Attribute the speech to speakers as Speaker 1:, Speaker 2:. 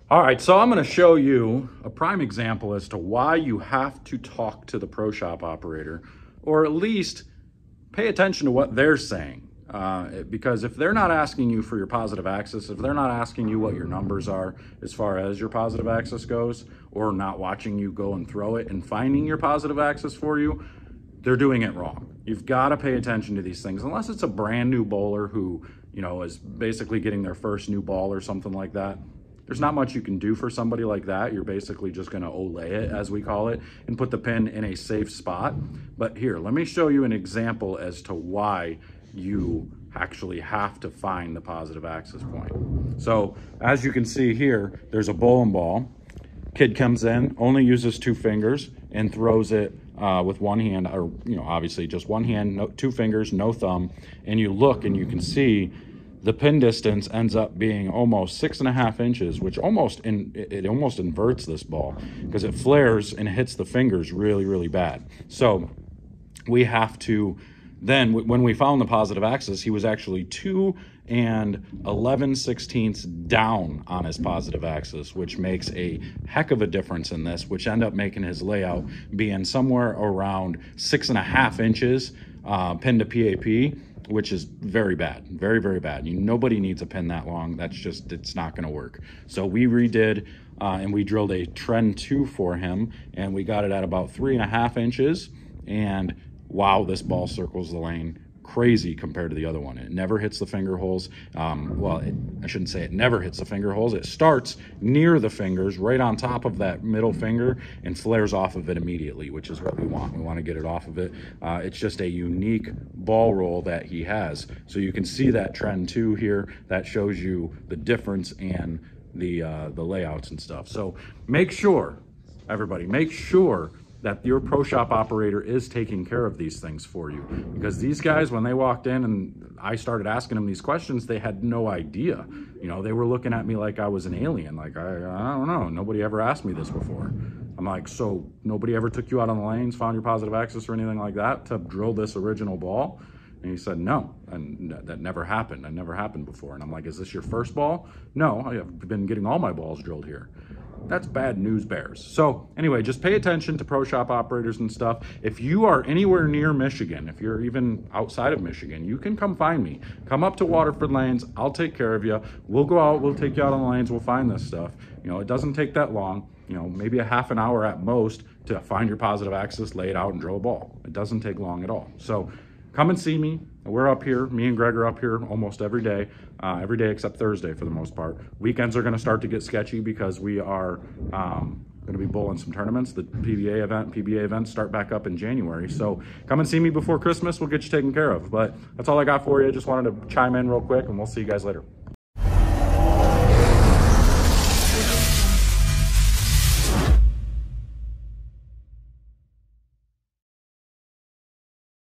Speaker 1: All right, so I'm going to show you a prime example as to why you have to talk to the pro shop operator, or at least pay attention to what they're saying. Because if they're not asking you for your positive access, if they're not asking you what your numbers are as far as your positive access goes, or not watching you go and throw it and finding your positive access for you, they're doing it wrong. You've got to pay attention to these things, unless it's a brand new bowler who, is basically getting their first new ball or something like that. There's not much you can do for somebody like that. You're basically just going to olay it, as we call it, and put the pin in a safe spot. But here, let me show you an example as to why you actually have to find the positive access point. So as you can see here, there's a bowling ball. Kid comes in, only uses 2 fingers and throws it with one hand, or obviously just one hand, 2 fingers, no thumb. And you look and you can see the pin distance ends up being almost 6.5 inches, which almost inverts this ball because it flares and hits the fingers really, really bad. So we have to then, when we found the positive access, he was actually 2 11/16 down on his positive access, which makes a heck of a difference in this, which ended up making his layout being somewhere around 6.5 inches pin to PAP, which is very bad, very, very bad. Nobody needs a pin that long. That's just, it's not going to work. So we redid and we drilled a trend 2 for him, and we got it at about 3.5 inches. And wow, this ball circles the lane crazy compared to the other one. It never hits the finger holes. I shouldn't say it never hits the finger holes. It starts near the fingers, right on top of that middle finger, and flares off of it immediately, which is what we want. We want to get it off of it. It's just a unique ball roll that he has. So you can see that trend 2 here. That shows you the difference in the layouts and stuff. So make sure, everybody, make sure that your pro shop operator is taking care of these things for you, because these guys, when they walked in and I started asking them these questions, they had no idea. They were looking at me like I was an alien. Like, I don't know, nobody ever asked me this before. I'm like, so nobody ever took you out on the lanes, found your positive access or anything like that to drill this original ball? And he said, no, and that never happened. That never happened before. And I'm like, is this your first ball? No, I've been getting all my balls drilled here. That's bad news bears. So anyway, just pay attention to pro shop operators and stuff. If you are anywhere near Michigan, if you're even outside of Michigan, you can come find me. Come up to Waterford Lanes. I'll take care of you. We'll go out. We'll take you out on the lanes. We'll find this stuff. It doesn't take that long. Maybe a half an hour at most to find your positive access, lay it out, and drill a ball. It doesn't take long at all. So come and see me. We're up here. Me and Greg are up here almost every day except Thursday for the most part. Weekends are going to start to get sketchy because we are going to be bowling some tournaments. The PBA events start back up in January. So come and see me before Christmas. We'll get you taken care of. But that's all I got for you. Just wanted to chime in real quick, and we'll see you guys later.